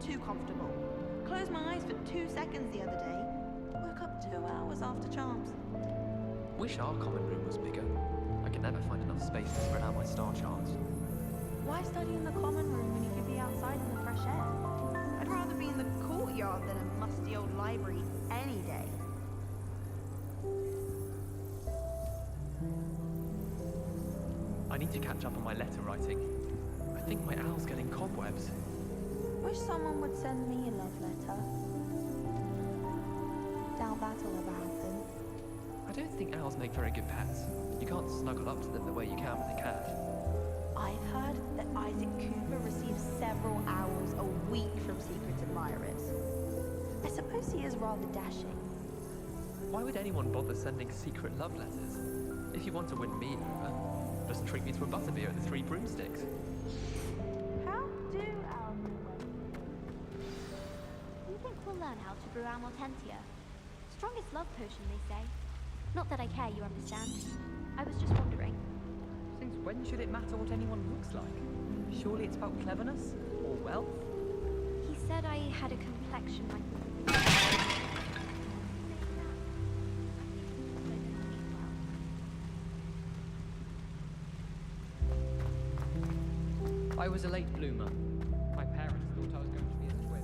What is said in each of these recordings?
too comfortable. Closed my eyes for 2 seconds the other day. Woke up 2 hours after charms. Wish our common room was bigger. I could never find enough space to spread out my star charts. Why study in the common room when you could be outside in the fresh air? I'd rather be in the courtyard than a musty old library any day. I need to catch up on my letter writing. I think my owl's getting cobwebs. Wish someone would send me a love letter. Doubt that'll ever happen. I don't think owls make very good pets. You can't snuggle up to them the way you can with a cat. I've heard that Isaac Cooper receives several owls a week from secret admirers. I suppose he is rather dashing. Why would anyone bother sending secret love letters? If you want to win me over, just treat me to a butterbeer at the Three Broomsticks. How do owls do that? Do you think we'll learn how to brew Amortentia? Strongest love potion, they say. Not that I care, you understand. I was just wondering. Since when should it matter what anyone looks like? Surely it's about cleverness or wealth? He said I had a complexion like... I was a late bloomer. My parents thought I was going to be a twin.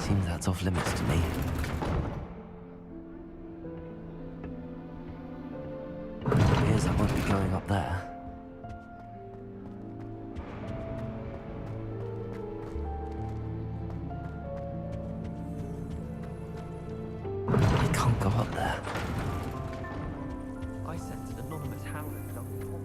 Seems that's off limits to me. Appears I won't be going up there. I can't go up there. I sent an anonymous howler down the hall.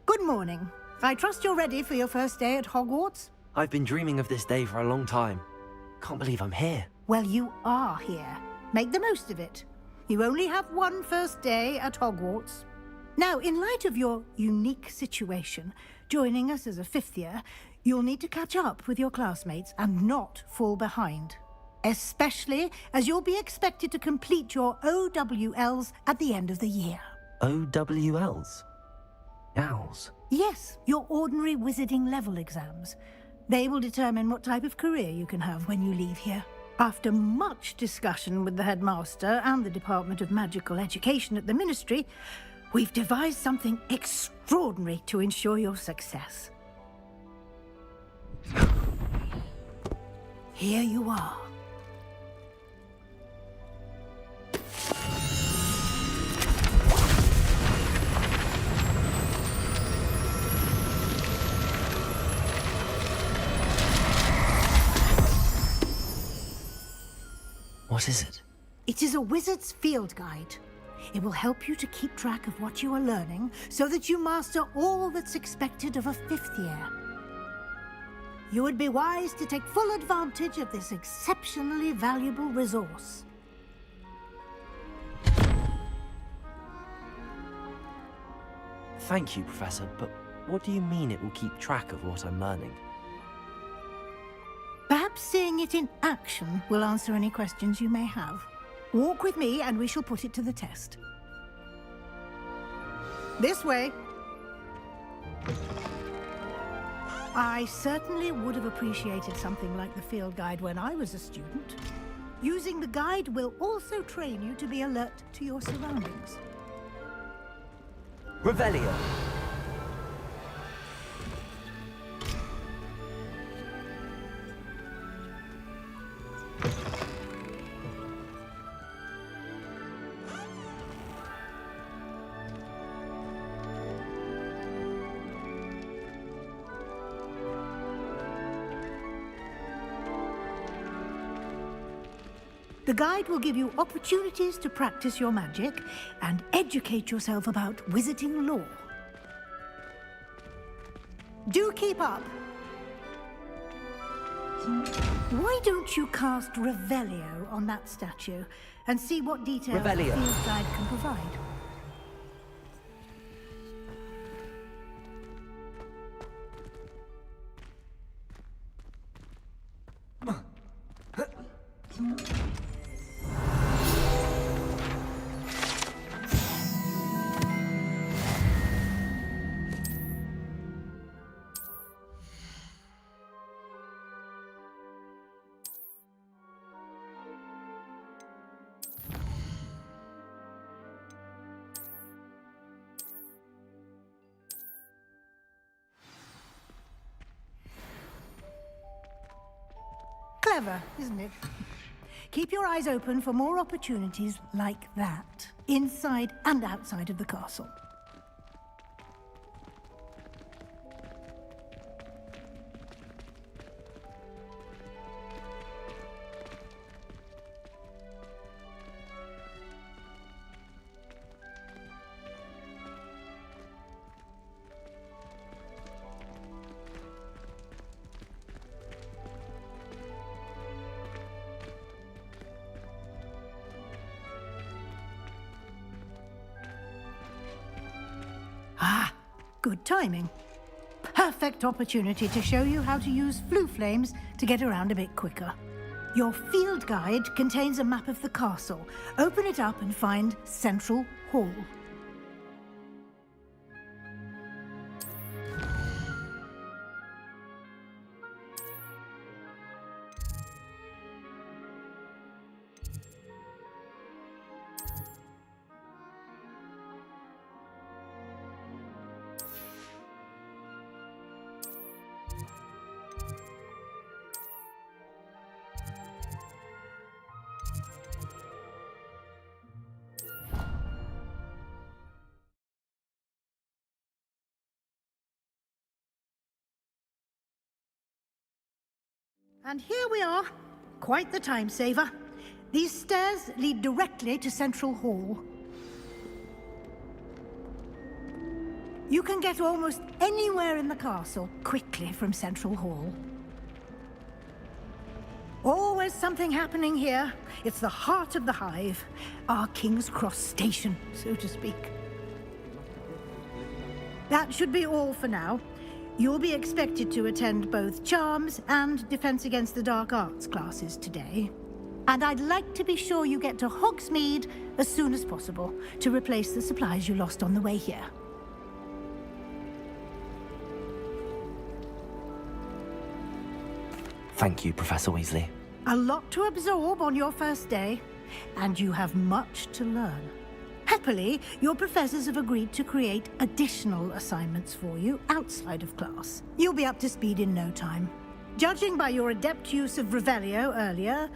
Good morning. I trust you're ready for your first day at Hogwarts? I've been dreaming of this day for a long time. Can't believe I'm here. Well, you are here. Make the most of it. You only have one first day at Hogwarts. Now, in light of your unique situation, joining us as a fifth year, you'll need to catch up with your classmates and not fall behind. Especially as you'll be expected to complete your OWLs at the end of the year. OWLs? Owls? Yes, your ordinary wizarding level exams. They will determine what type of career you can have when you leave here. After much discussion with the headmaster and the Department of Magical Education at the Ministry, we've devised something extraordinary to ensure your success. Here you are. What is it? It is a wizard's field guide. It will help you to keep track of what you are learning so that you master all that's expected of a fifth year. You would be wise to take full advantage of this exceptionally valuable resource. Thank you, Professor, but what do you mean it will keep track of what I'm learning? Perhaps seeing it in action will answer any questions you may have. Walk with me and we shall put it to the test. This way. I certainly would have appreciated something like the field guide when I was a student. Using the guide will also train you to be alert to your surroundings. Revelio. The guide will give you opportunities to practice your magic and educate yourself about wizarding lore. Do keep up! Why don't you cast Revelio on that statue and see what details the Revelio. field guide can provide? Clever, isn't it? Keep your eyes open for more opportunities like that, inside and outside of the castle. Ah, good timing. Perfect opportunity to show you how to use flue flames to get around a bit quicker. Your field guide contains a map of the castle. Open it up and find Central Hall. And here we are. Quite the time saver. These stairs lead directly to Central Hall. You can get almost anywhere in the castle quickly from Central Hall. Always something happening here. It's the heart of the hive, our King's Cross station, so to speak. That should be all for now. You'll be expected to attend both Charms and Defense Against the Dark Arts classes today. And I'd like to be sure you get to Hogsmeade as soon as possible to replace the supplies you lost on the way here. Thank you, Professor Weasley. A lot to absorb on your first day, and you have much to learn. Happily, your professors have agreed to create additional assignments for you outside of class. You'll be up to speed in no time. Judging by your adept use of Revelio earlier,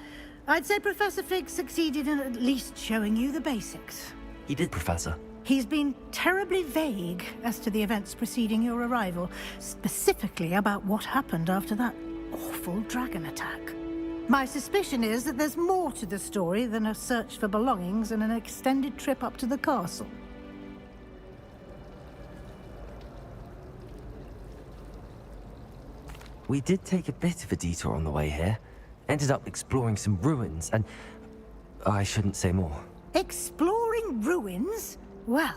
I'd say Professor Fig succeeded in at least showing you the basics. He did, Professor. He's been terribly vague as to the events preceding your arrival, specifically about what happened after that awful dragon attack. My suspicion is that there's more to the story than a search for belongings and an extended trip up to the castle. We did take a bit of a detour on the way here. Ended up exploring some ruins and... I shouldn't say more. Exploring ruins? Well,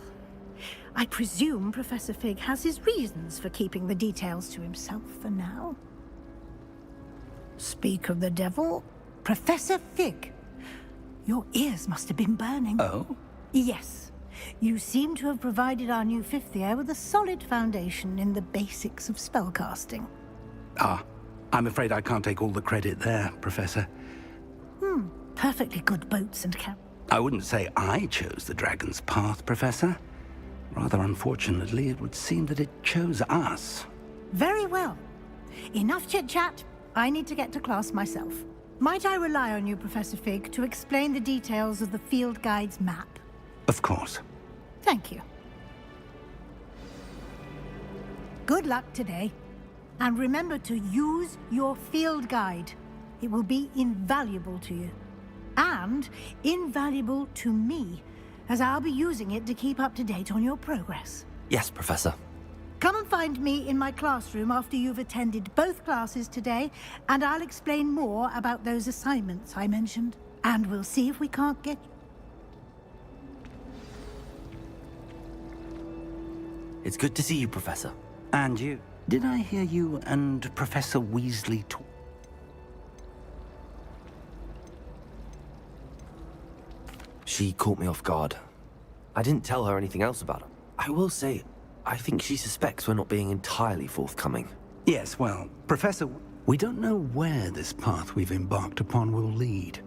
I presume Professor Fig has his reasons for keeping the details to himself for now. Speak of the devil, Professor Fig. Your ears must have been burning. Oh? Yes. You seem to have provided our new fifth year with a solid foundation in the basics of spellcasting. Ah, I'm afraid I can't take all the credit there, Professor. Perfectly good boats and I wouldn't say I chose the dragon's path, Professor. Rather unfortunately, it would seem that it chose us. Very well. Enough chit-chat. I need to get to class myself. Might I rely on you, Professor Fig, to explain the details of the field guide's map? Of course. Thank you. Good luck today. And remember to use your field guide. It will be invaluable to you. And invaluable to me, as I'll be using it to keep up to date on your progress. Yes, Professor. Come and find me in my classroom after you've attended both classes today, and I'll explain more about those assignments I mentioned. And we'll see if we can't get... It's good to see you, Professor. And you. Did I hear you and Professor Weasley talk? She caught me off guard. I didn't tell her anything else about it. I will say, I think she suspects we're not being entirely forthcoming. Yes, well, Professor, we don't know where this path we've embarked upon will lead.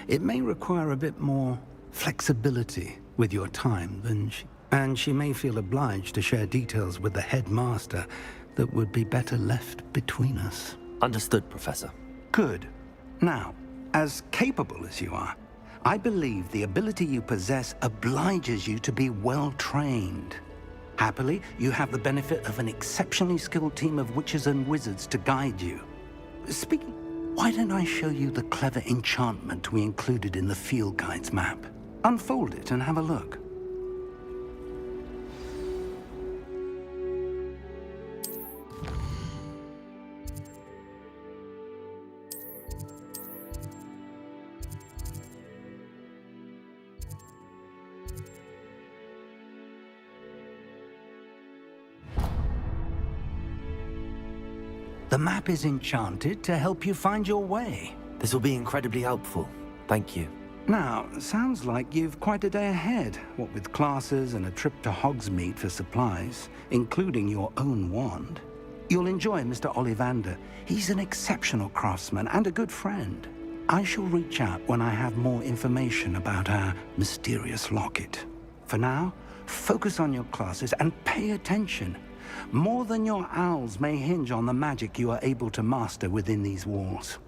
It may require a bit more flexibility with your time than and she may feel obliged to share details with the headmaster that would be better left between us. Understood, Professor. Good. Now, as capable as you are, I believe the ability you possess obliges you to be well-trained. Happily, you have the benefit of an exceptionally skilled team of witches and wizards to guide you. Speaking, why don't I show you the clever enchantment we included in the field guide's map? Unfold it and have a look. The map is enchanted to help you find your way. This will be incredibly helpful. Thank you. Now, sounds like you've quite a day ahead, what with classes and a trip to Hogsmeade for supplies, including your own wand. You'll enjoy Mr. Ollivander. He's an exceptional craftsman and a good friend. I shall reach out when I have more information about our mysterious locket. For now, focus on your classes and pay attention. More than your owls may hinge on the magic you are able to master within these walls.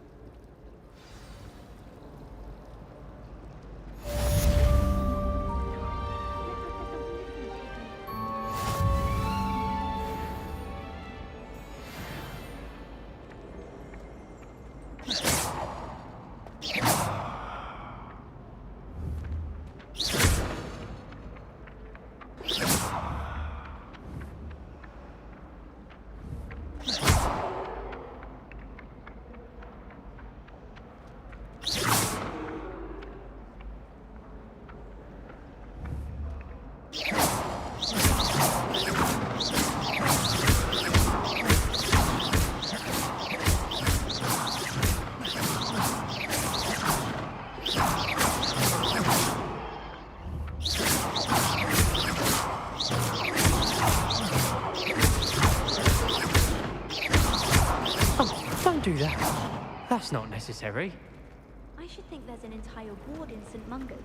Don't do that. That's not necessary. I should think there's an entire ward in St. Mungo.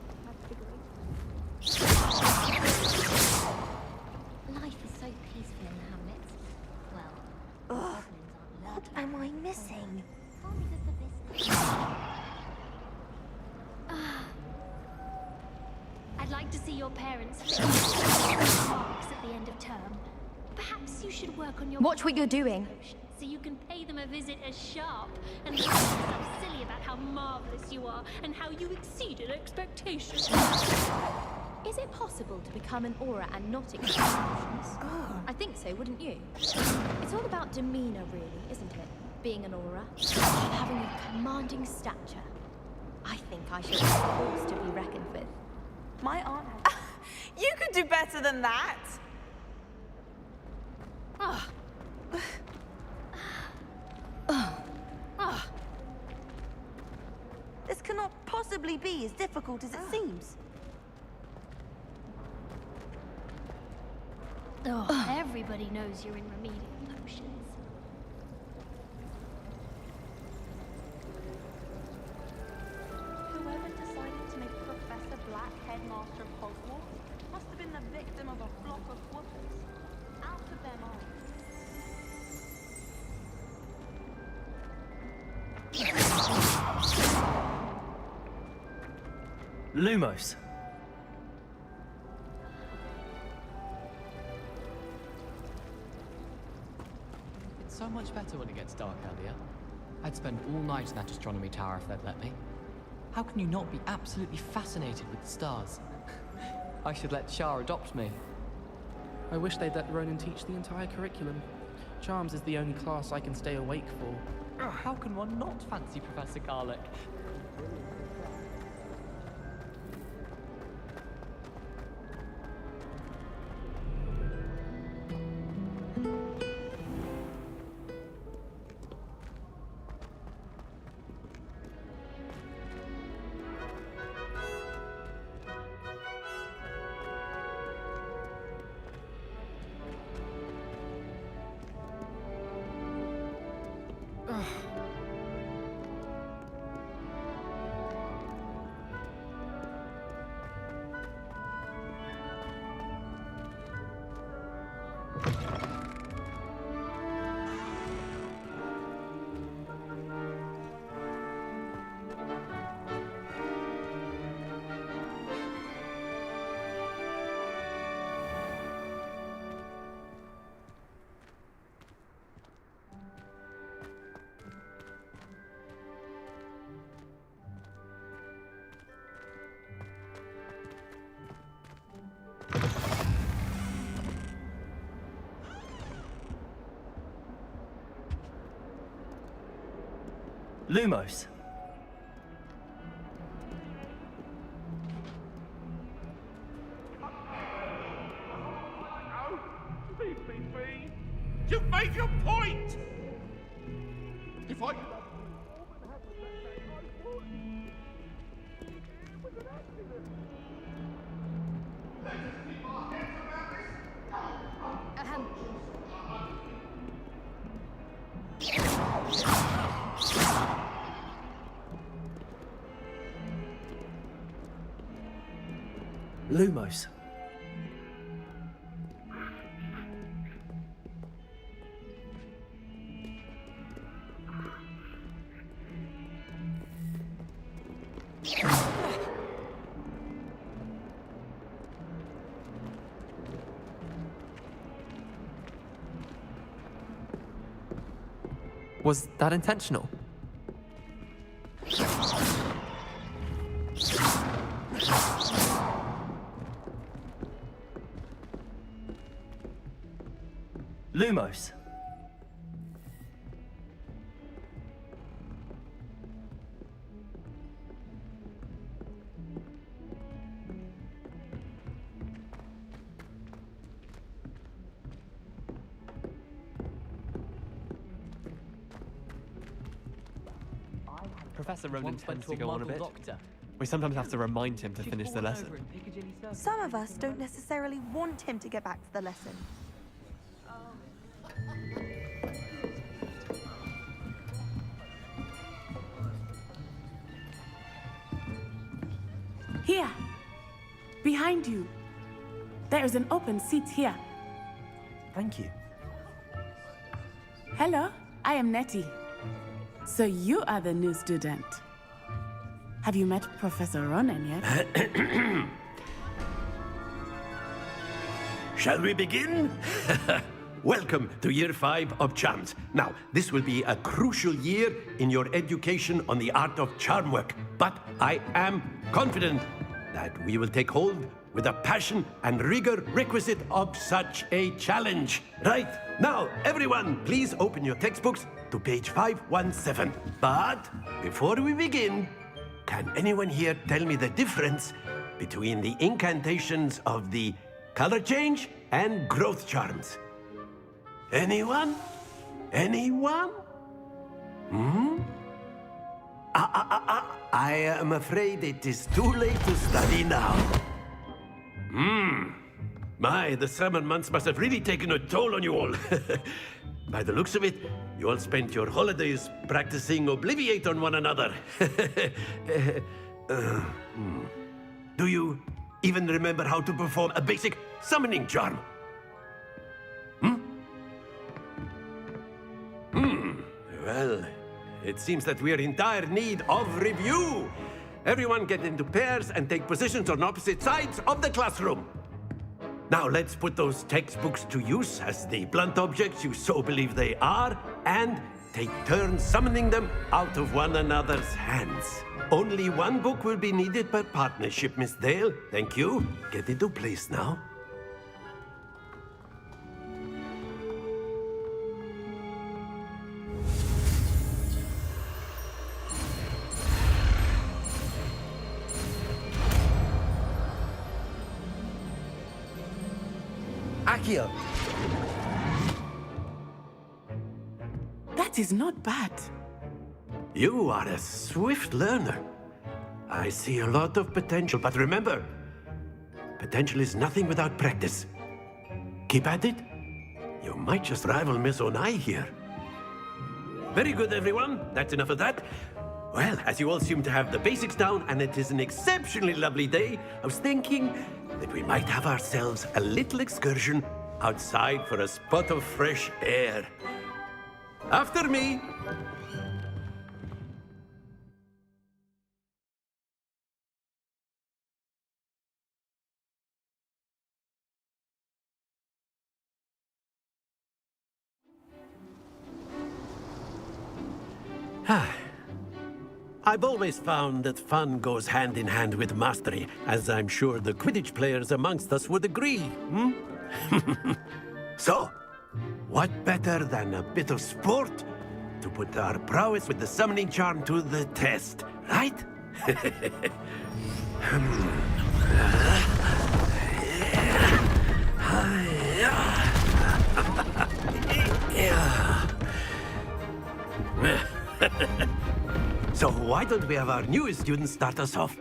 Life is so peaceful in the hamlets. Well, Ugh, what am I missing? only good for business. I'd like to see your parents finish marks at the end of term. Perhaps you should work on your... Watch what you're doing. So you can pay them a visit as sharp and make yourself silly about how marvelous you are and how you exceeded expectations. Is it possible to become an aura and not express emotions? I think so, wouldn't you? It's all about demeanor, really, isn't it? Being an aura. Having a commanding stature. I think I should be a force to be reckoned with. My aunt has... You could do better than that. This cannot possibly be as difficult as it seems. Oh, everybody knows you're in remedial potions. Black Headmaster of Hogwarts must have been the victim of a flock of whoopers. Out of their mind. Lumos. It's so much better when it gets dark earlier. I'd spend all night in that astronomy tower if they'd let me. How can you not be absolutely fascinated with the stars? I should let Shah adopt me. I wish they'd let Ronan teach the entire curriculum. Charms is the only class I can stay awake for. How can one not fancy Professor Garlick? Lumos. You've made your point! If I... Lumos. Was that intentional? Lumos. Professor Ronan Once went tends to go on a Muggle bit. doctor. We sometimes have to remind him to finish the lesson. Some of us don't necessarily want him to get back to the lesson. Here, behind you. There is an open seat here. Thank you. Hello, I am Nettie. So you are the new student. Have you met Professor Ronan yet? Shall we begin? Welcome to Year 5 of Charms. Now, this will be a crucial year in your education on the art of charm work, but I am confident that we will take hold with the passion and rigor requisite of such a challenge. Right, now, everyone, please open your textbooks to page 517. But before we begin, can anyone here tell me the difference between the incantations of the color change and growth charms? Anyone? Anyone? I am afraid it is too late to study now. My, the summer months must have really taken a toll on you all. By the looks of it, you all spent your holidays practicing Obliviate on one another. Do you even remember how to perform a basic summoning charm? Well, it seems that we are in dire need of review. Everyone get into pairs and take positions on opposite sides of the classroom. Now let's put those textbooks to use as the blunt objects you so believe they are, and take turns summoning them out of one another's hands. Only one book will be needed per partnership, Miss Dale. Thank you. Get into place now. Accio! That is not bad. You are a swift learner. I see a lot of potential, but remember, potential is nothing without practice. Keep at it. You might just rival Miss Onai here. Very good, everyone. That's enough of that. Well, as you all seem to have the basics down, and it is an exceptionally lovely day, I was thinking that we might have ourselves a little excursion outside for a spot of fresh air. After me. I've always found that fun goes hand in hand with mastery, as I'm sure the Quidditch players amongst us would agree, So, what better than a bit of sport to put our prowess with the summoning charm to the test, right? So why don't we have our newest student start us off?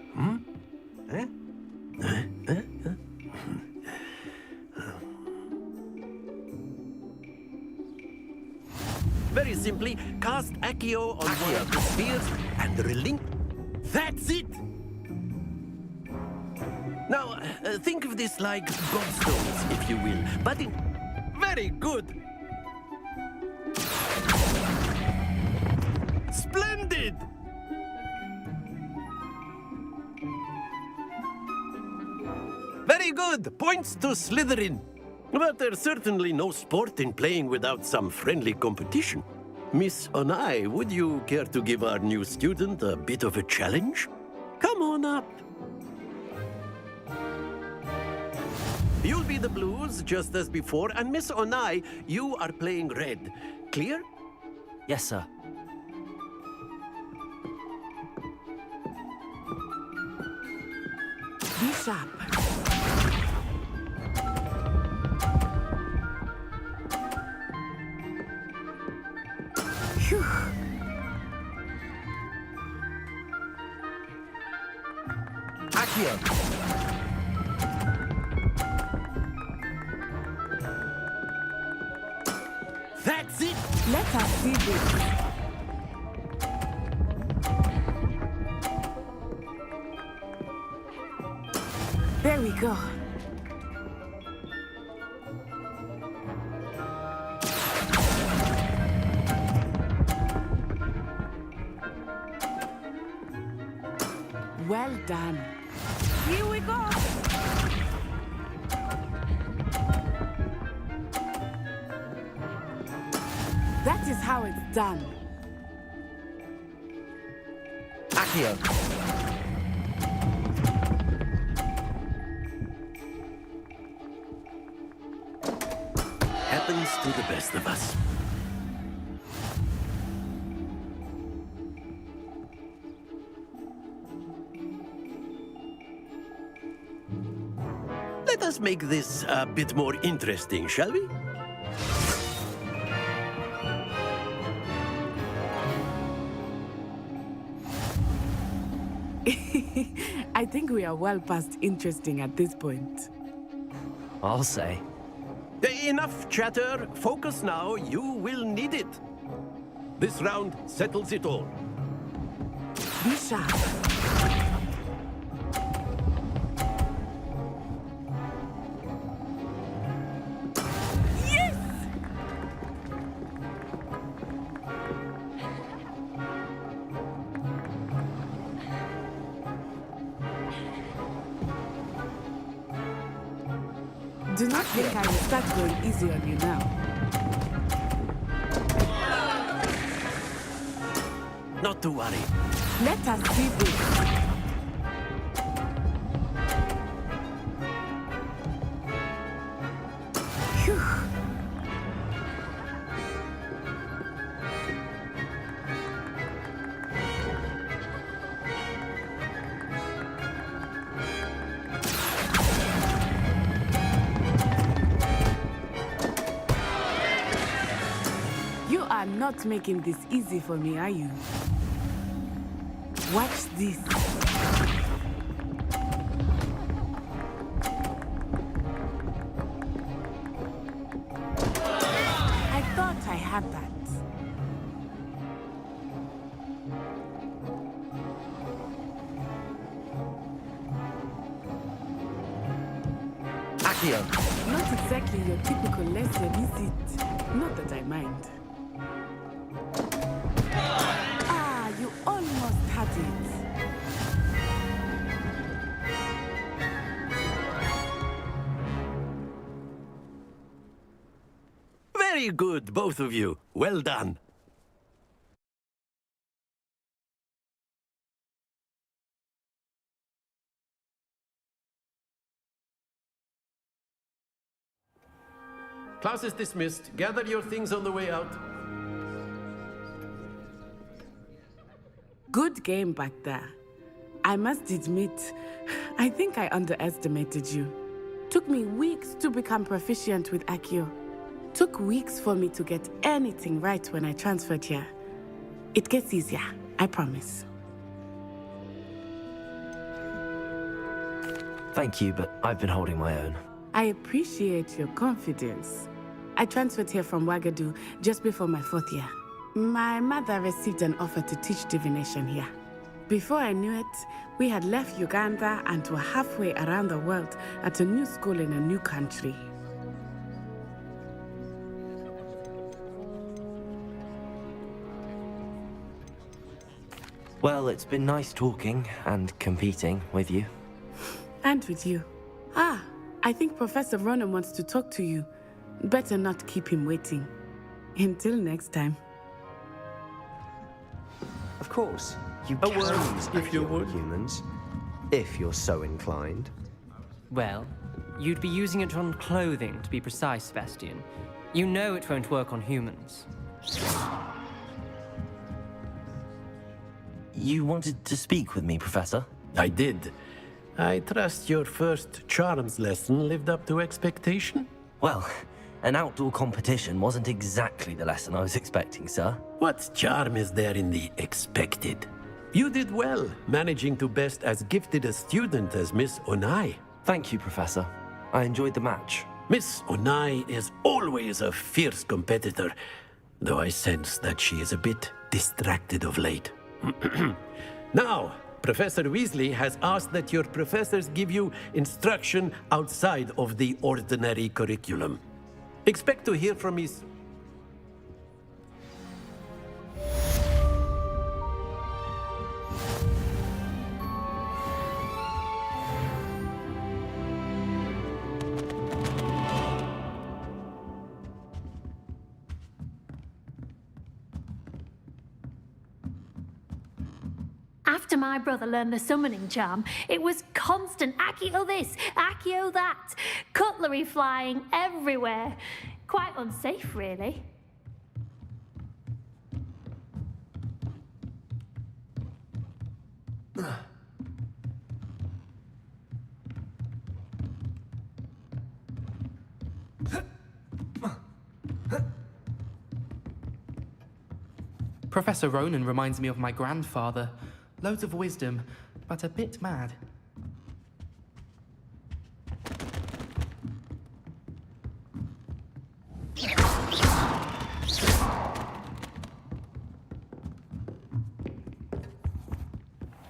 Very simply, cast Accio on one of the spheres and relink. That's it! Now, think of this like godstones, if you will, but in... Very good! Splendid! Very good! Points to Slytherin. But there's certainly no sport in playing without some friendly competition. Miss Onai, would you care to give our new student a bit of a challenge? Come on up. You'll be the blues, just as before, and Miss Onai, you are playing red. Clear? Yes, sir. Be sharp. Phew. Accio! That's it! Let us see this. There we go. Well done. Here we go. That is how it's done. Accio! Happens to the best of us. Let us make this a bit more interesting, shall we? I think we are well past interesting at this point. I'll say. Enough chatter. Focus now. You will need it. This round settles it all. Be sharp. Do not think I will start going easy on you now. Not to worry. Let us see this. Phew. You are not making this easy for me, are you? Watch this. I thought I had that. Accio! Not exactly your typical lesson, is it? Not that I mind. Ah, you almost had it. Very good, both of you. Well done. Class is dismissed. Gather your things on the way out. Good game back there. I must admit, I think I underestimated you. Took me weeks to become proficient with Accio. Took weeks for me to get anything right when I transferred here. It gets easier, I promise. Thank you, but I've been holding my own. I appreciate your confidence. I transferred here from Ouagadougou just before my 4th year. My mother received an offer to teach divination here. Before I knew it, we had left Uganda and were halfway around the world at a new school in a new country. Well, it's been nice talking and competing with you. And with you. Ah, I think Professor Ronan wants to talk to you. Better not keep him waiting. Until next time. Of course, you A can word, use if you Accio would. on humans, if you're so inclined. Well, you'd be using it on clothing, to be precise, Sebastian. You know it won't work on humans. You wanted to speak with me, Professor? I did. I trust your first charms lesson lived up to expectation? Well, an outdoor competition wasn't exactly the lesson I was expecting, sir. What charm is there in the expected? You did well, managing to best as gifted a student as Miss Onai. Thank you, Professor. I enjoyed the match. Miss Onai is always a fierce competitor, though I sense that she is a bit distracted of late. Now, Professor Weasley has asked that your professors give you instruction outside of the ordinary curriculum. Expect to hear from me soon. After my brother learned the summoning charm, it was constant Accio this, Accio that, cutlery flying everywhere. Quite unsafe, really. Professor Ronan reminds me of my grandfather. Loads of wisdom, but a bit mad.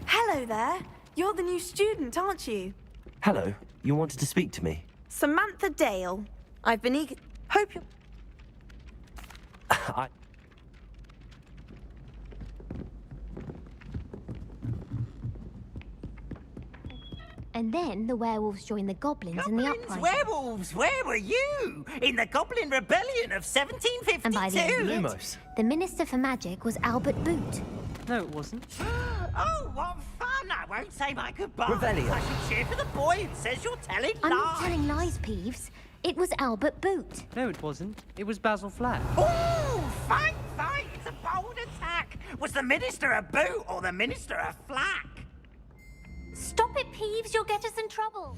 Hello there. You're the new student, aren't you? Hello, you wanted to speak to me? Samantha Dale. I've been eager... Hope you're... And then the werewolves joined the goblins in the Goblins, uprising. werewolves, where were you? In the Goblin Rebellion of 1752? And by the end of it, the Minister for Magic was Albert Boot. No, it wasn't. Oh, what fun! I won't say my goodbyes. Revelio. I should cheer for the boy who says you're telling I'm lies. not telling lies, Peeves. It was Albert Boot. No, it wasn't. It was Basil Flack. Ooh, fight! It's a bold attack. Was the Minister a boot or the Minister a flack? Stop it, Peeves. You'll get us in trouble.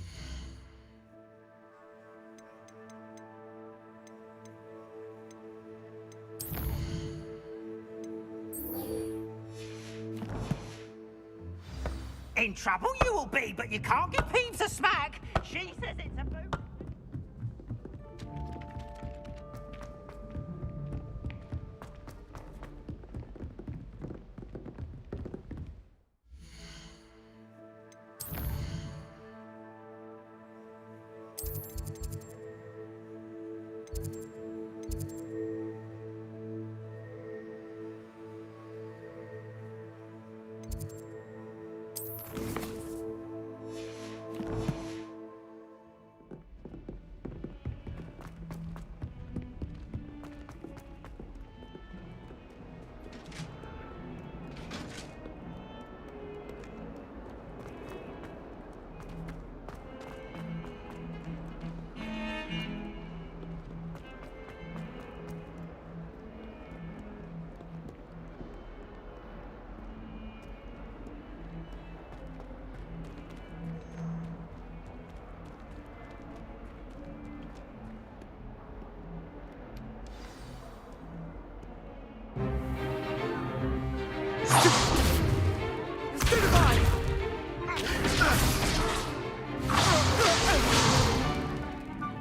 In trouble you will be, but you can't give Peeves a smack. She says it's a boot.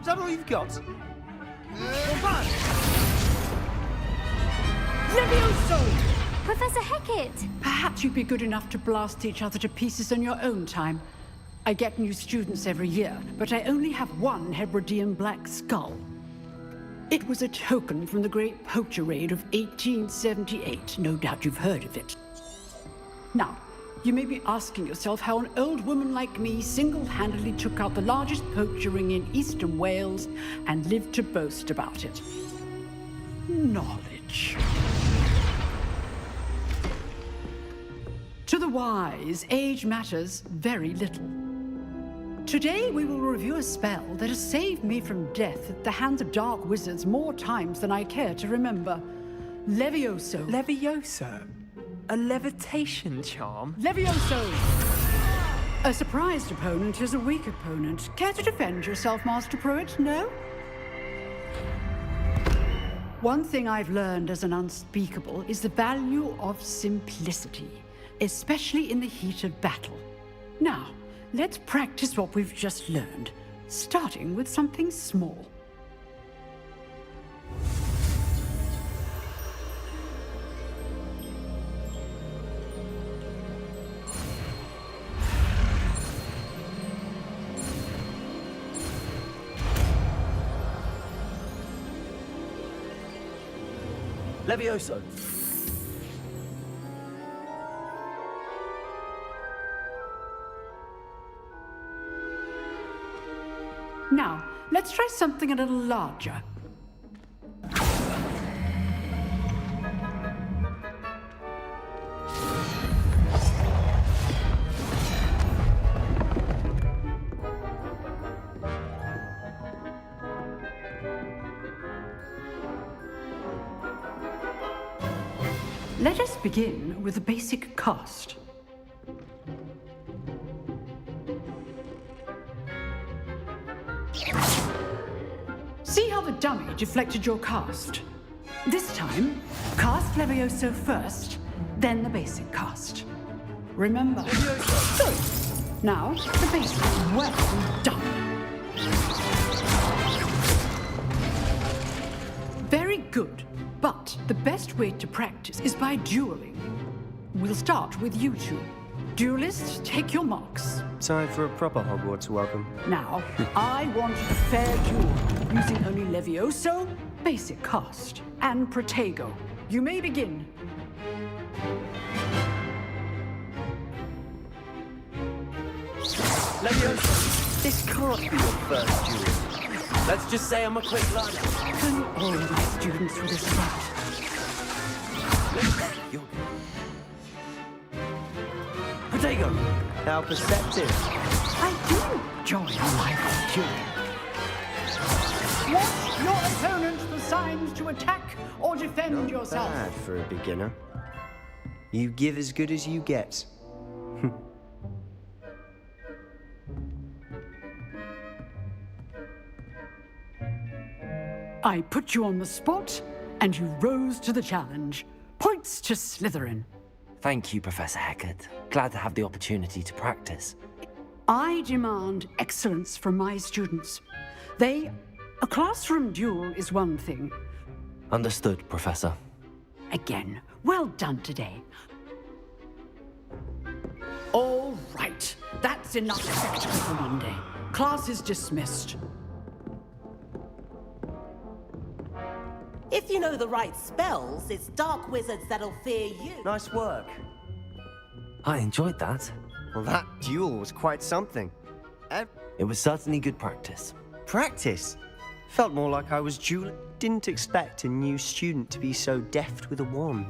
Is that all you've got? Levioso! Professor Hecat! Perhaps you'd be good enough to blast each other to pieces in your own time. I get new students every year, but I only have one Hebridean black skull. It was a token from the Great Poacher Raid of 1878. No doubt you've heard of it. Now, you may be asking yourself how an old woman like me single-handedly took out the largest poacher ring in eastern Wales and lived to boast about it. Knowledge. To the wise, age matters very little. Today we will review a spell that has saved me from death at the hands of dark wizards more times than I care to remember. Levioso. Levioso? A levitation charm? Levioso! A surprised opponent is a weak opponent. Care to defend yourself, Master Pruitt? No? One thing I've learned as an unspeakable is the value of simplicity, especially in the heat of battle. Now, let's practice what we've just learned, starting with something small. Levioso. Now, let's try something a little larger. Let us begin with a basic cast. See how the dummy deflected your cast? This time, cast Levioso first, then the basic cast. Remember. Good. Now, the basic. Well done. Very good. But the best way to practice is by dueling. We'll start with you two. Duelists, take your marks. Time for a proper Hogwarts welcome. Now, I want a fair duel, using only Levioso, basic cast, and Protego. You may begin. Levioso, this can't be your first duel. Let's just say I'm a quick learner. Can all my students respect? Protego! How perceptive. I do join my duel. Watch your opponent for signs to attack or defend Not yourself. bad for a beginner. You give as good as you get. I put you on the spot, and you rose to the challenge. Points to Slytherin. Thank you, Professor Heckert. Glad to have the opportunity to practice. I demand excellence from my students. A classroom duel is one thing. Understood, Professor. Again, well done today. All right, that's enough spectacle for Monday. Class is dismissed. If you know the right spells, it's dark wizards that'll fear you. Nice work. I enjoyed that. Well, that duel was quite something. It was certainly good practice. Practice? Felt more like I was dueling. Didn't expect a new student to be so deft with a wand.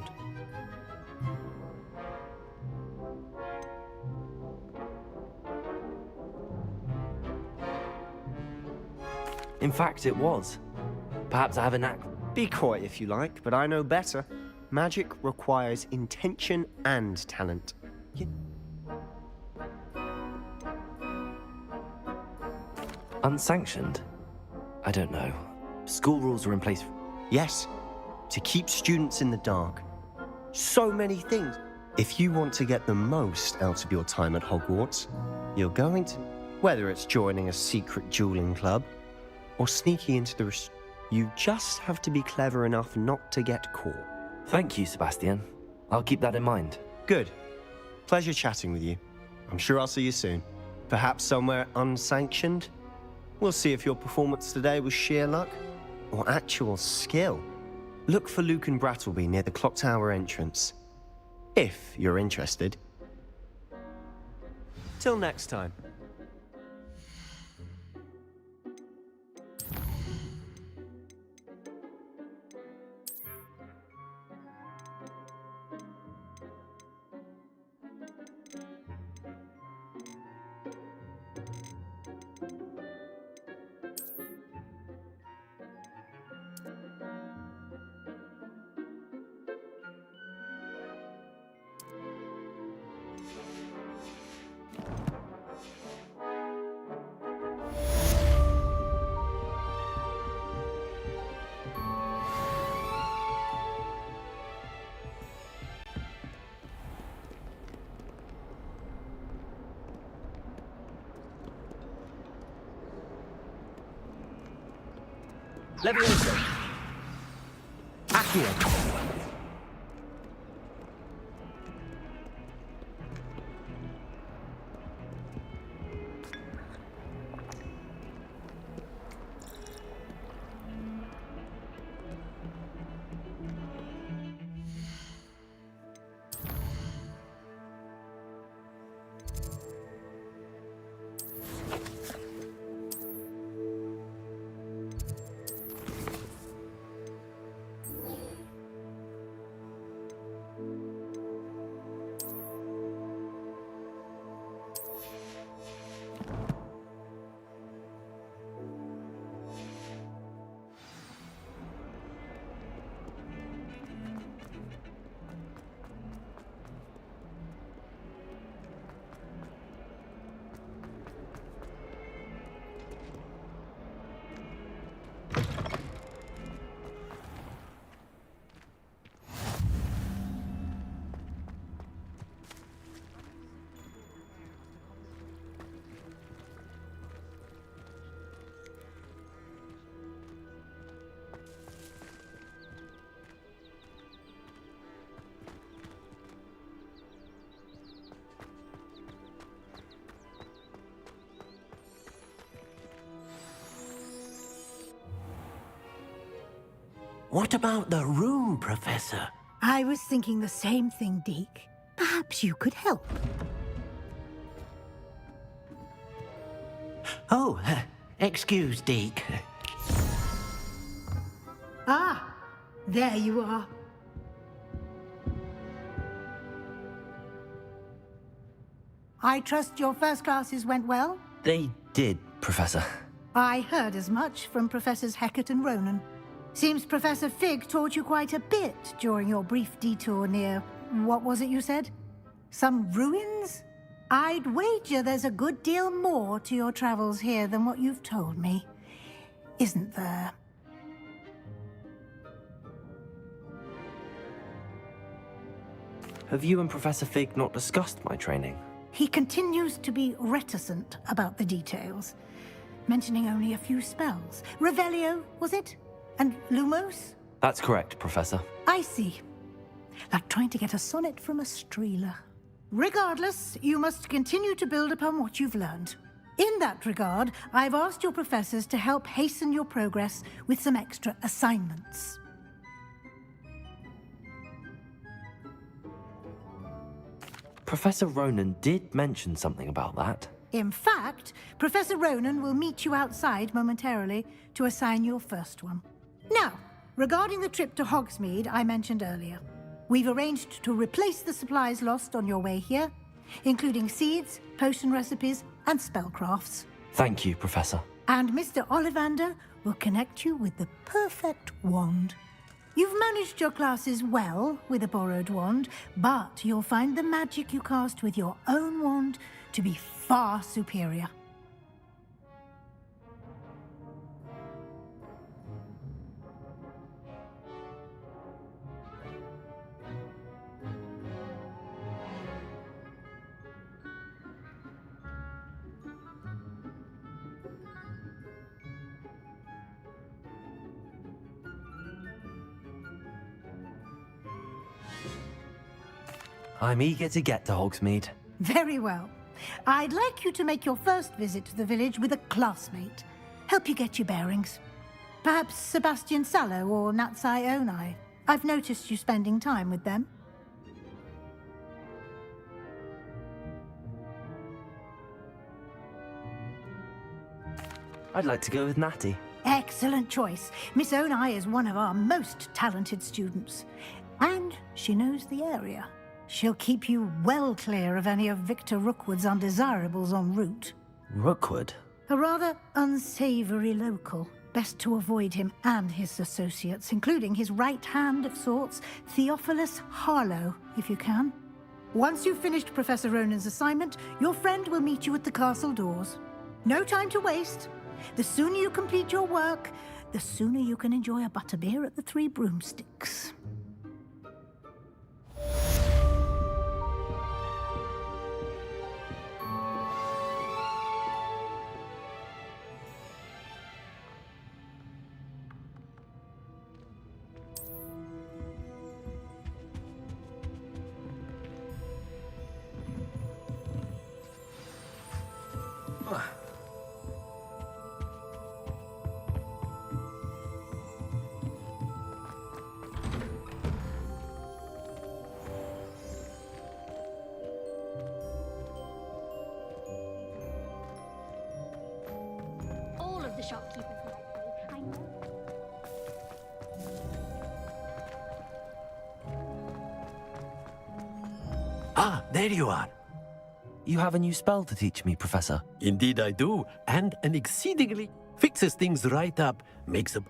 In fact, it was. Perhaps I have a knack. Be quiet if you like, but I know better. Magic requires intention and talent. Unsanctioned? I don't know. School rules are in place. Yes, to keep students in the dark. So many things. If you want to get the most out of your time at Hogwarts, you're going to... Whether it's joining a secret dueling club or sneaking into the... You just have to be clever enough not to get caught. Thank you, Sebastian. I'll keep that in mind. Good. Pleasure chatting with you. I'm sure I'll see you soon. Perhaps somewhere unsanctioned? We'll see if your performance today was sheer luck or actual skill. Look for Luke and Brattleby near the clock tower entrance. If you're interested. Till next time. Levioso. Accio. What about the room, Professor? I was thinking the same thing, Deke. Perhaps you could help. Oh, excuse, Deke. Ah, there you are. I trust your first classes went well? They did, Professor. I heard as much from Professors Hecat and Ronan. Seems Professor Fig taught you quite a bit during your brief detour near... what was it you said? Some ruins? I'd wager there's a good deal more to your travels here than what you've told me. Isn't there? Have you and Professor Fig not discussed my training? He continues to be reticent about the details, mentioning only a few spells. Revelio, was it? And Lumos? That's correct, Professor. I see. Like trying to get a sonnet from a streeler. Regardless, you must continue to build upon what you've learned. In that regard, I've asked your professors to help hasten your progress with some extra assignments. Professor Ronan did mention something about that. In fact, Professor Ronan will meet you outside momentarily to assign your first one. Now, regarding the trip to Hogsmeade I mentioned earlier, we've arranged to replace the supplies lost on your way here, including seeds, potion recipes, and spellcrafts. Thank you, Professor. And Mr. Ollivander will connect you with the perfect wand. You've managed your classes well with a borrowed wand, but you'll find the magic you cast with your own wand to be far superior. I'm eager to get to Hogsmeade. Very well. I'd like you to make your first visit to the village with a classmate. Help you get your bearings. Perhaps Sebastian Sallow or Natsai Onai. I've noticed you spending time with them. I'd like to go with Natty. Excellent choice. Miss Onai is one of our most talented students. And she knows the area. She'll keep you well clear of any of Victor Rookwood's undesirables en route. Rookwood? A rather unsavory local. Best to avoid him and his associates, including his right hand of sorts, Theophilus Harlow, if you can. Once you've finished Professor Ronan's assignment, your friend will meet you at the castle doors. No time to waste. The sooner you complete your work, the sooner you can enjoy a butterbeer at the Three Broomsticks. All of the shopkeepers like me. I know. Ah, there you are. You have a new spell to teach me, Professor. Indeed I do, and an exceedingly fixes things right up, makes a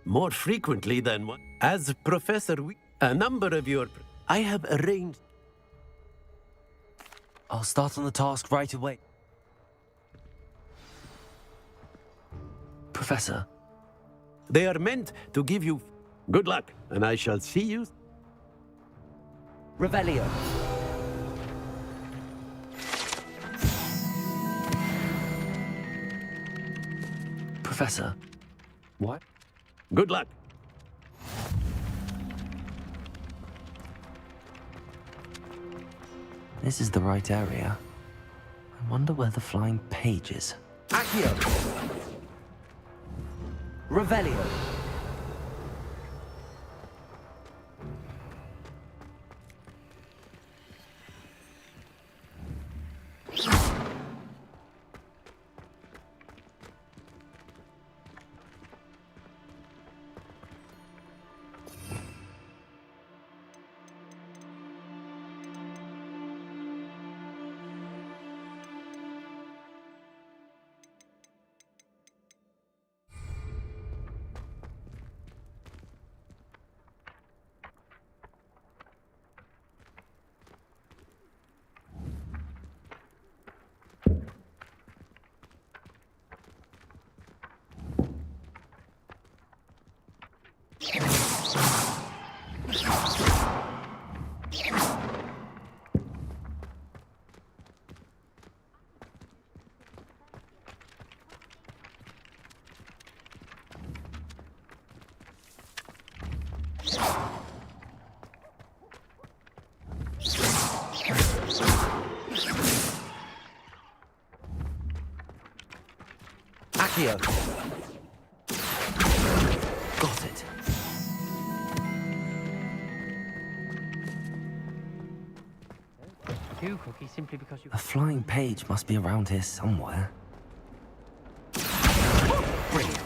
more frequently than one. As Professor, a number of your... I have arranged... I'll start on the task right away. Professor. They are meant to give you good luck, and I shall see you... Revelio. Professor. What? Good luck. This is the right area. I wonder where the flying page is. Accio! Revelio! Accio. Got it. Two cookies simply because you... A flying page must be around here somewhere. Brilliant.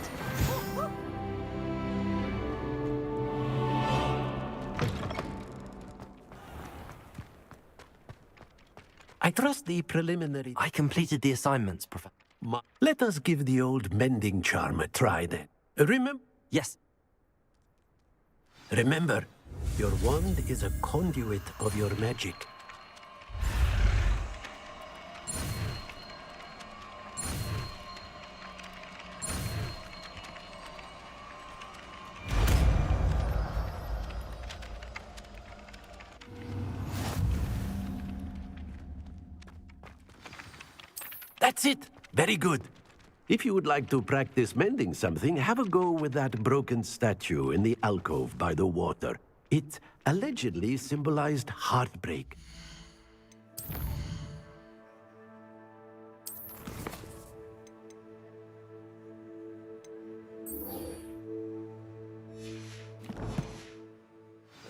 I trust the preliminary... I completed the assignments, Professor. Let us give the old mending charm a try then. Remember? Yes. Remember, your wand is a conduit of your magic. That's it! Very good. If you would like to practice mending something, have a go with that broken statue in the alcove by the water. It allegedly symbolized heartbreak.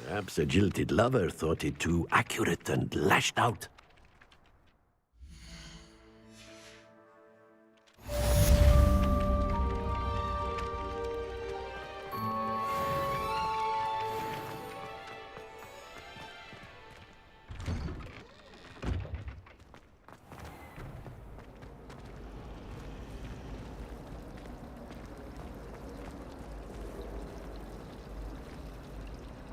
Perhaps a jilted lover thought it too accurate and lashed out.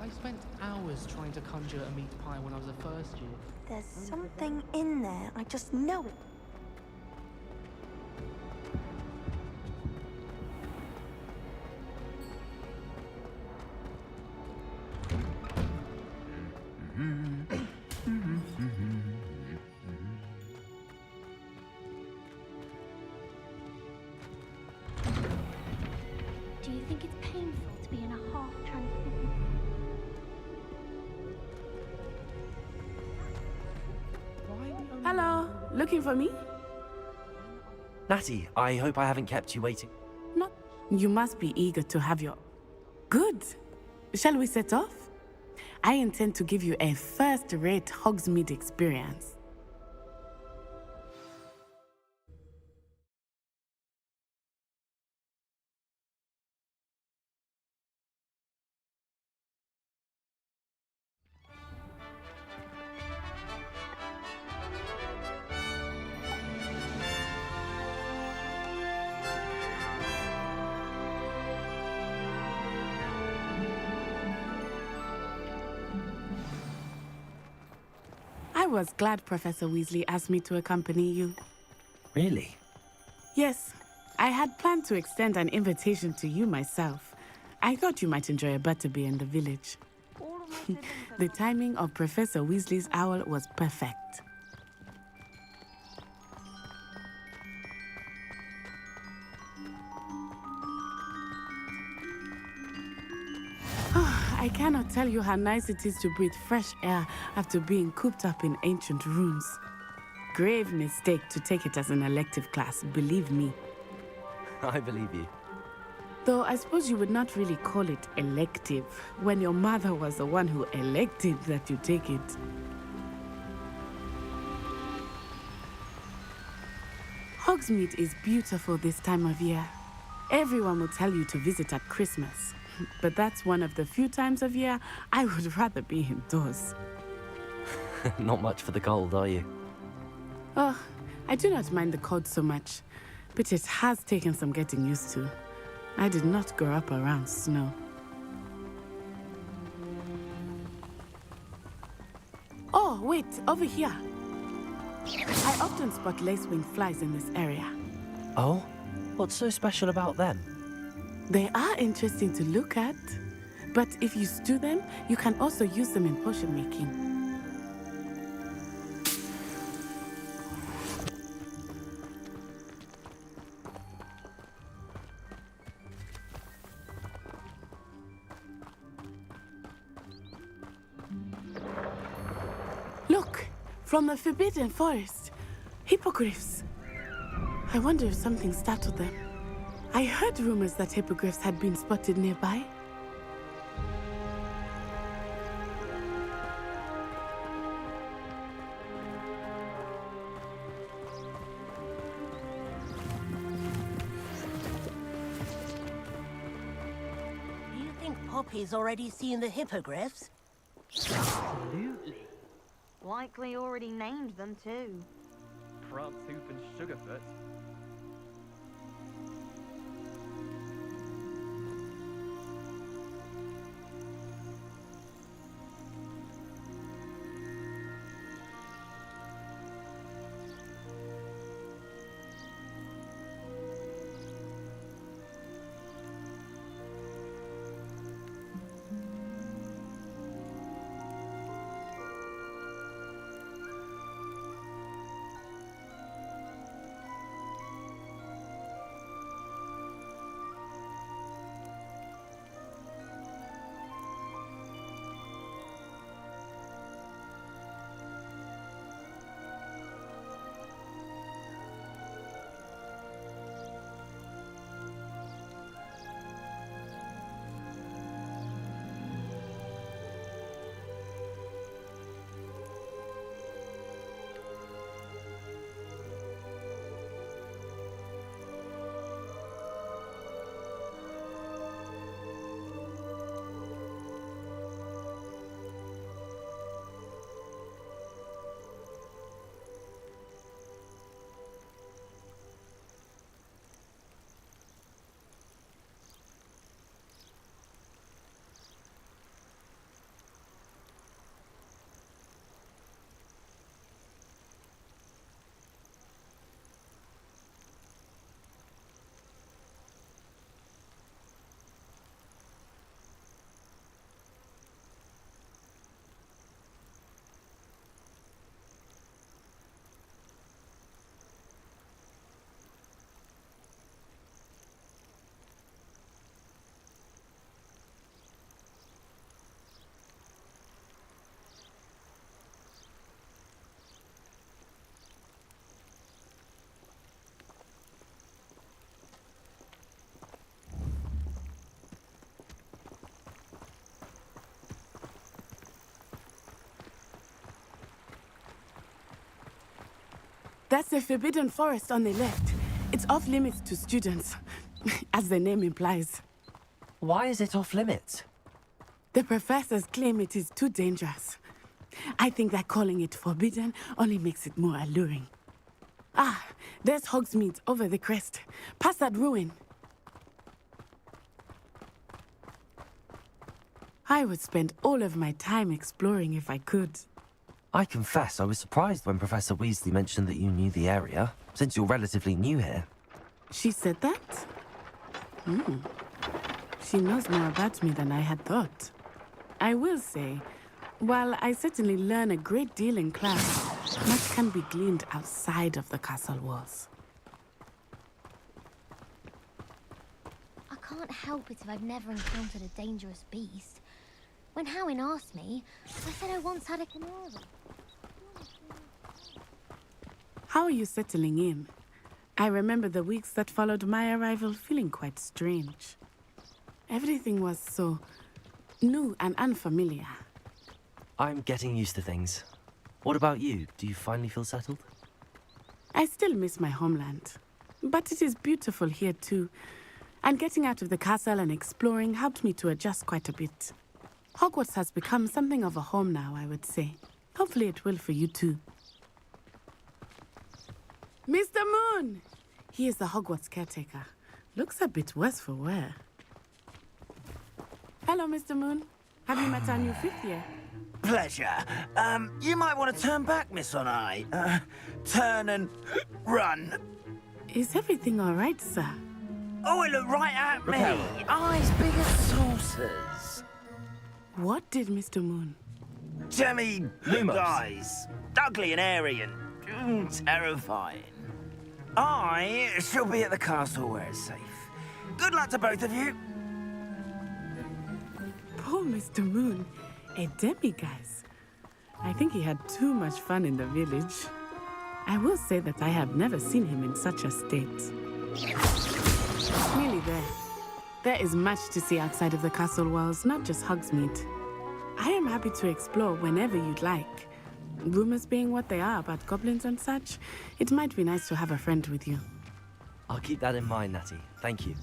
I spent hours trying to conjure a meat pie when I was a first year. There's something in there. I just know it. Do you think it's painful to be in a half-transformed... Hello, looking for me? Natty, I hope I haven't kept you waiting. No. You must be eager to have your... Good. Shall we set off? I intend to give you a first-rate Hogsmeade experience. I was glad Professor Weasley asked me to accompany you. Really? Yes, I had planned to extend an invitation to you myself. I thought you might enjoy a butterbeer in the village. The timing of Professor Weasley's owl was perfect. I cannot tell you how nice it is to breathe fresh air after being cooped up in ancient rooms. Grave mistake to take it as an elective class, believe me. I believe you. Though I suppose you would not really call it elective when your mother was the one who elected that you take it. Hogsmeade is beautiful this time of year. Everyone will tell you to visit at Christmas. But that's one of the few times of year I would rather be indoors. Not much for the cold, are you? Oh, I do not mind the cold so much, but it has taken some getting used to. I did not grow up around snow. Oh, wait, over here. I often spot lacewing flies in this area. Oh? What's so special about them? They are interesting to look at, but if you stew them, you can also use them in potion making. Look, from the Forbidden Forest, hippogriffs. I wonder if something startled them. I heard rumors that hippogriffs had been spotted nearby. Do you think Poppy's already seen the hippogriffs? Absolutely. Likely already named them too. Prantooth and Sugarfoot. That's the Forbidden Forest on the left. It's off limits to students, as the name implies. Why is it off limits? The professors claim it is too dangerous. I think that calling it forbidden only makes it more alluring. Ah, there's Hogsmeade over the crest, past that ruin. I would spend all of my time exploring if I could. I confess I was surprised when Professor Weasley mentioned that you knew the area, since you're relatively new here. She said that? She knows more about me than I had thought. I will say, while I certainly learn a great deal in class, much can be gleaned outside of the castle walls. I can't help it if I've never encountered a dangerous beast. When Howin asked me, I said I once had a canary. How are you settling in? I remember the weeks that followed my arrival feeling quite strange. Everything was so new and unfamiliar. I'm getting used to things. What about you? Do you finally feel settled? I still miss my homeland, but it is beautiful here too. And getting out of the castle and exploring helped me to adjust quite a bit. Hogwarts has become something of a home now, I would say. Hopefully it will for you too. Mr. Moon! He is the Hogwarts caretaker. Looks a bit worse for wear. Hello, Mr. Moon. Have you met our new fifth year? Pleasure. You might want to turn back, Miss On-Eye. Turn and run. Is everything all right, sir? Oh, it looked right at me. Repel. Eyes big as saucers. What did Mr. Moon? Demi Lumos. eyes. Ugly and airy and terrifying. I shall be at the castle where it's safe. Good luck to both of you. Poor Mr. Moon. A demiguise. I think he had too much fun in the village. I will say that I have never seen him in such a state. Nearly there. There is much to see outside of the castle walls, not just Hogsmeade. I am happy to explore whenever you'd like. Rumors being what they are about goblins and such, it might be nice to have a friend with you. I'll keep that in mind, Natty. Thank you.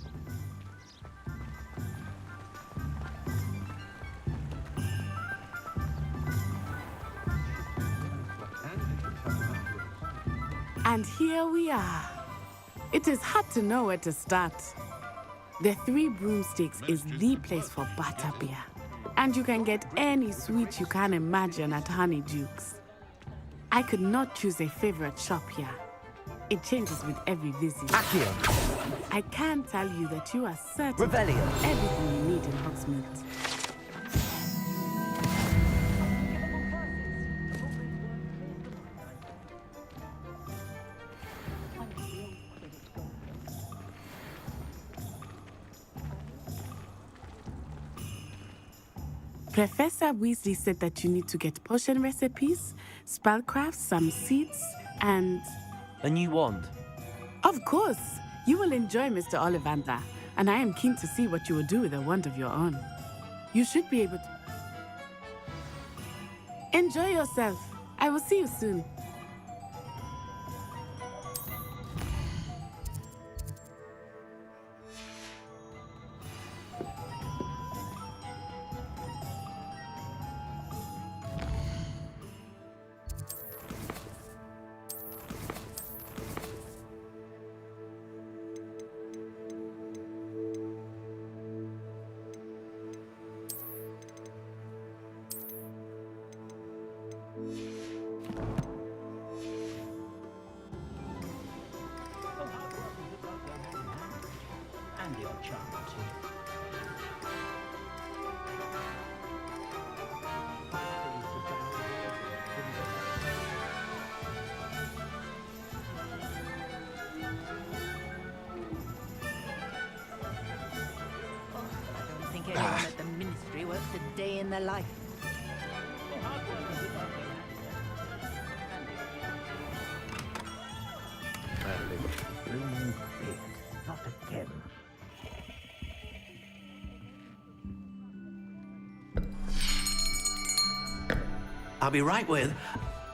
And here we are. It is hard to know where to start. The Three Broomsticks is the place for butterbeer. And you can get any sweet you can imagine at Honeydukes. I could not choose a favorite shop here. It changes with every visit. Accio. I can tell you that you are certain Revelio. of everything you need in Hogsmeade. Professor Weasley said that you need to get potion recipes, spellcrafts, some seeds, and... A new wand. Of course! You will enjoy Mr. Ollivander, and I am keen to see what you will do with a wand of your own. You should be able to... Enjoy yourself. I will see you soon. And your charm, too. I don't think anyone at the Ministry works a day in their life. Not again. I'll be right with...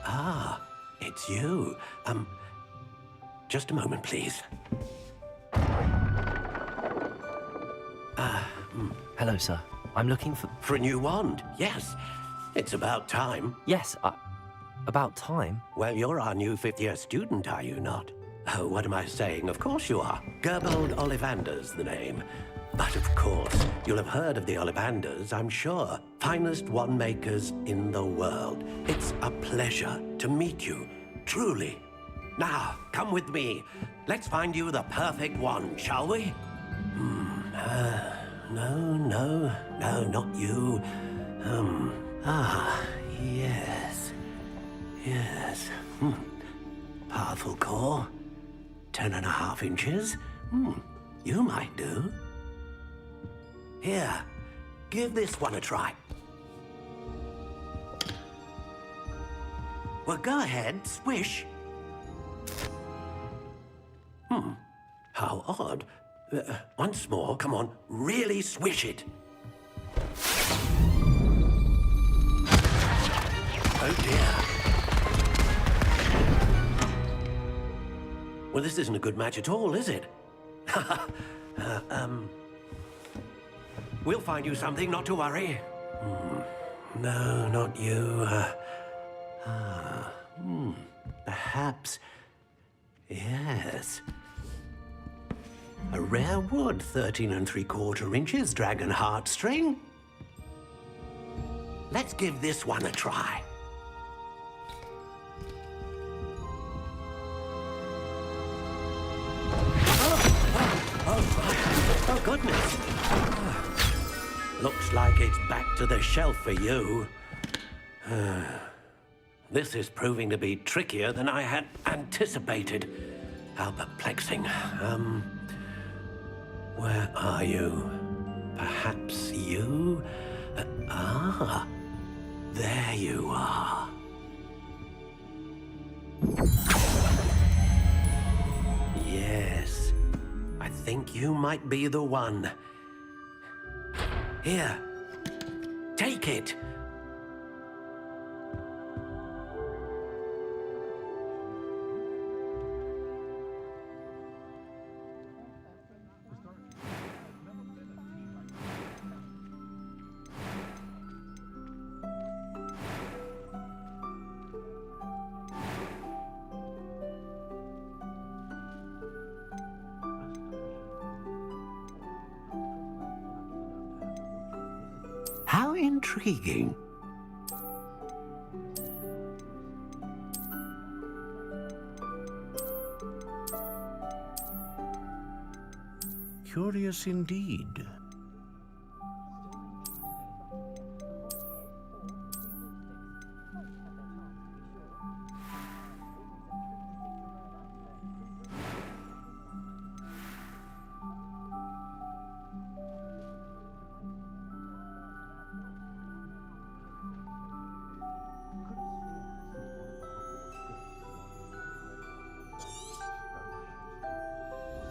Ah, it's you. Just a moment, please. Hello, sir. I'm looking for... For a new wand, yes. It's about time. Yes, about time? Well, you're our new fifth-year student, are you not? Oh, what am I saying? Of course you are. Gerbold Ollivander's the name. But of course, you'll have heard of the Ollivanders, I'm sure. Finest wand makers in the world. It's a pleasure to meet you, truly. Now, come with me. Let's find you the perfect wand, shall we? No, not you. Yes. Powerful core. 10.5 inches. You might do. Here, give this one a try. Well, go ahead, swish. How odd. Once more, come on, really swish it. Oh dear. Well, this isn't a good match at all, is it? We'll find you something, not to worry. No, not you. Perhaps... Yes. A rare wood, 13 3/4 inches, dragon heartstring. Let's give this one a try. Oh, goodness. Looks like it's back to the shelf for you. This is proving to be trickier than I had anticipated. How perplexing. Where are you? Perhaps you? There you are. Yes. I think you might be the one. Here, take it. How intriguing. Curious indeed.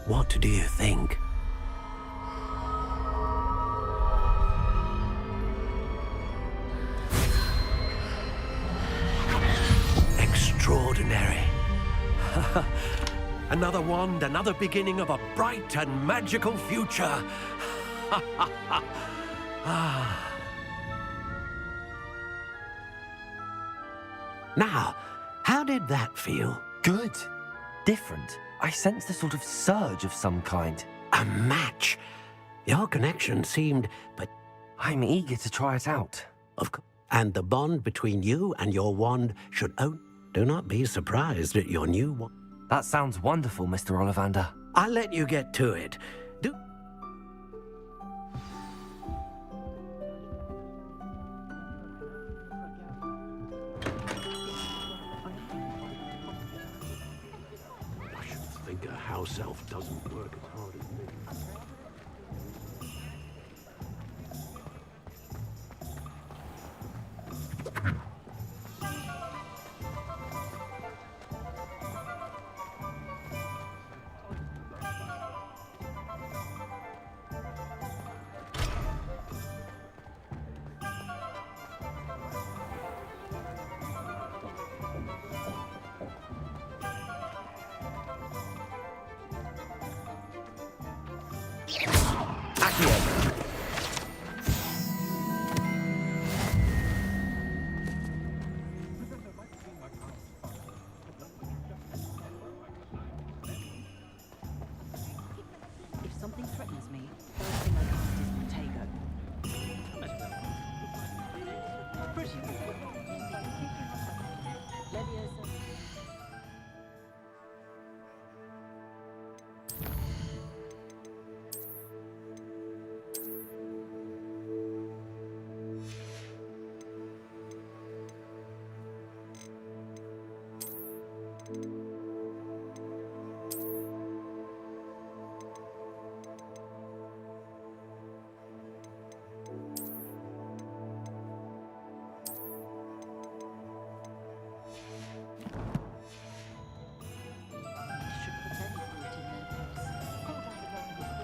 What do you think? Extraordinary. Another wand, another beginning of a bright and magical future. Now, how did that feel? Good. Different. I sensed a sort of surge of some kind. A match. Your connection seemed, but I'm eager to try it out. Of course. And the bond between you and your wand should do not be surprised at your new wand. That sounds wonderful, Mr. Ollivander. I'll let you get to it. I should think a house elf doesn't work as hard as me. If something threatens me, first thing I cast is Protego. Pretty good. Leviosa.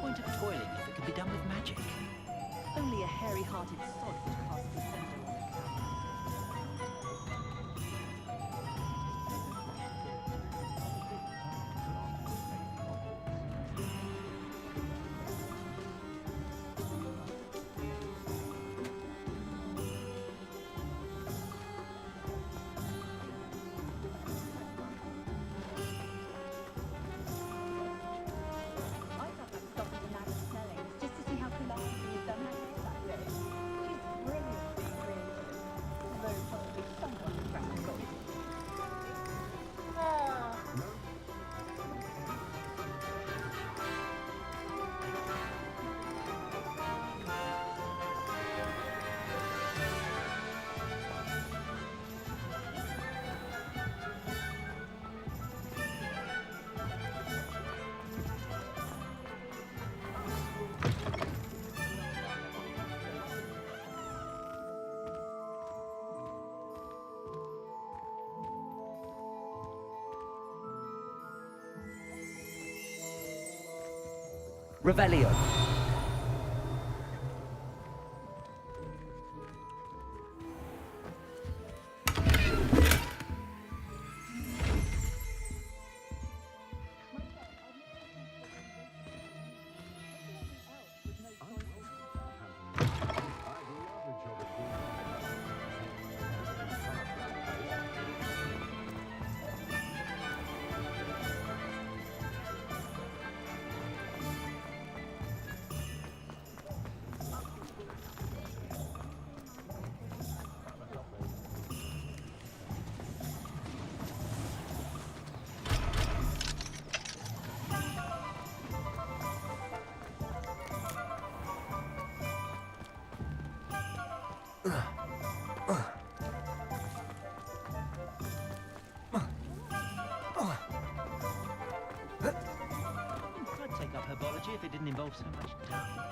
Point of toiling if it could be done with magic. Only a hairy-hearted sod would cast Defender on a cow. Revelio. I'd take up herbology if it didn't involve so much dung.